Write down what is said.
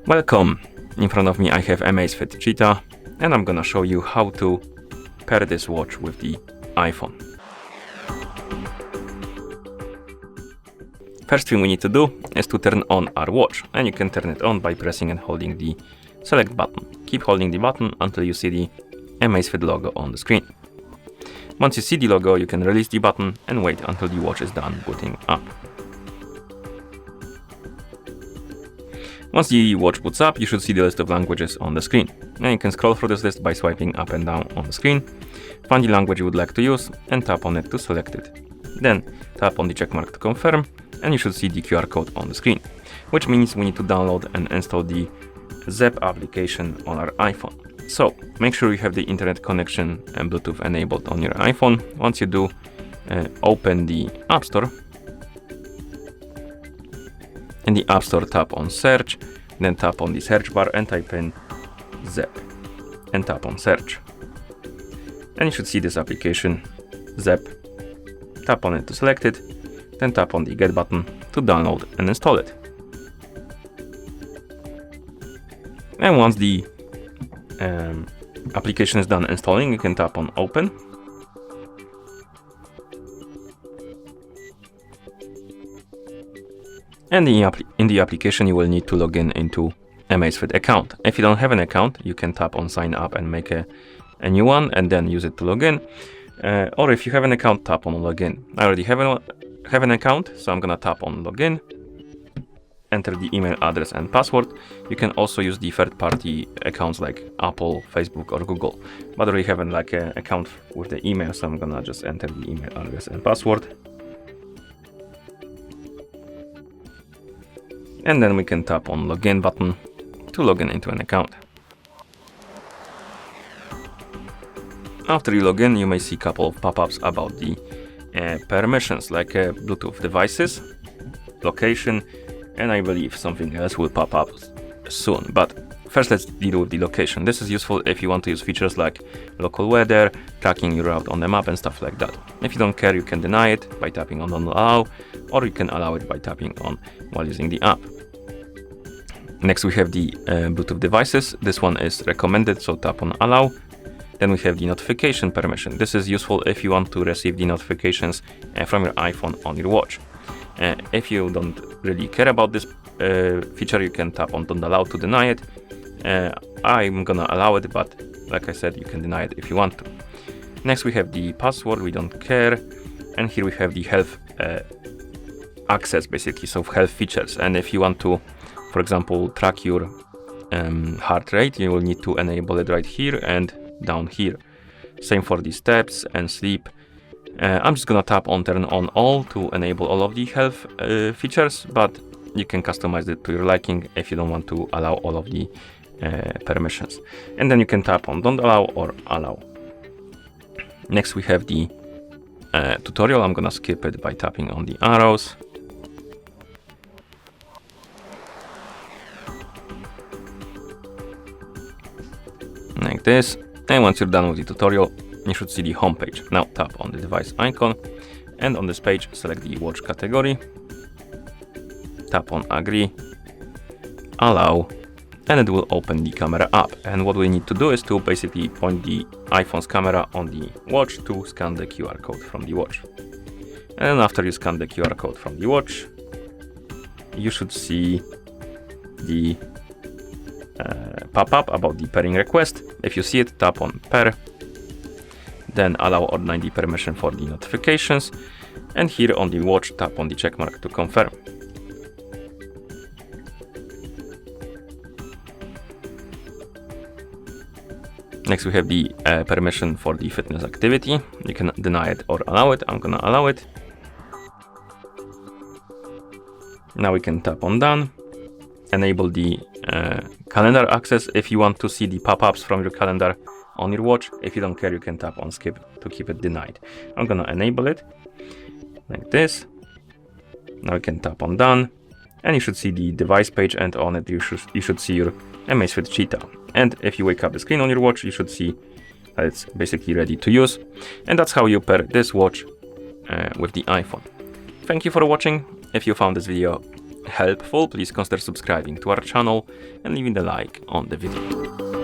Welcome! In front of me I have AMAZFIT Cheetah, and I'm gonna show you how to pair this watch with the iPhone. First thing we need to do is to turn on our watch, and you can turn it on by pressing and holding the select button. Keep holding the button until you see the AMAZFIT logo on the screen. Once you see the logo, you can release the button and wait until the watch is done booting up. Once the watch boots up, you should see the list of languages on the screen. And you can scroll through this list by swiping up and down on the screen, find the language you would like to use, and tap on it to select it. Then tap on the checkmark to confirm, and you should see the QR code on the screen, which means we need to download and install the Zepp application on our iPhone. So make sure you have the internet connection and Bluetooth enabled on your iPhone. Once you do, open the App Store. In the App Store, tap on search, then tap on the search bar and type in Zepp and tap on search. And you should see this application, Zepp. Tap on it to select it, then tap on the get button to download and install it. And once the application is done installing, you can tap on open. And in the application, you will need to log in into AMAZFIT account. If you don't have an account, you can tap on sign up and make a new one and then use it to log in. Or if you have an account, tap on login. I already have an account, so I'm gonna tap on login. Enter the email address and password. You can also use the third-party accounts like Apple, Facebook, or Google. But I already have an account with the email, so I'm gonna just enter the email address and password. And then we can tap on login button to log in into an account. After you log in, you may see a couple of pop-ups about the permissions, like Bluetooth devices, location, and I believe something else will pop up soon. But first, let's deal with the location. This is useful if you want to use features like local weather, tracking your route on the map, and stuff like that. If you don't care, you can deny it by tapping on don't allow, or you can allow it by tapping on while using the app. Next, we have the Bluetooth devices. This one is recommended, so tap on allow. Then we have the notification permission. This is useful if you want to receive the notifications from your iPhone on your watch. If you don't really care about this feature, you can tap on don't allow to deny it. I'm gonna allow it, but like I said, you can deny it if you want to. Next, we have the password. We don't care. And here we have the health access, basically, so health features. And if you want to, for example, track your heart rate, you will need to enable it right here and down here. Same for the steps and sleep. I'm just gonna tap on turn on all to enable all of the health features, but you can customize it to your liking if you don't want to allow all of the permissions. And then you can tap on don't allow or allow. Next, we have the tutorial. I'm gonna skip it by tapping on the arrows. Like this. And once you're done with the tutorial, you should see the home page. Now tap on the device icon, and on this page select the watch category, tap on agree, allow, and it will open the camera app. And what we need to do is to basically point the iPhone's camera on the watch to scan the QR code from the watch. And after you scan the QR code from the watch, you should see the pop-up about the pairing request. If you see it, tap on pair, then allow or deny the permission for the notifications, and here on the watch, tap on the checkmark to confirm. Next, we have the permission for the fitness activity. You can deny it or allow it. I'm gonna allow it. Now we can tap on done. Enable the calendar access if you want to see the pop-ups from your calendar on your watch. If you don't care, you can tap on skip to keep it denied. I'm gonna enable it like this. Now you can tap on done, and you should see the device page, and on it you should see your AMAZFIT Cheetah. And if you wake up the screen on your watch, you should see that it's basically ready to use. And that's how you pair this watch with the iPhone. Thank you for watching. If you found this video helpful, please consider subscribing to our channel and leaving a like on the video.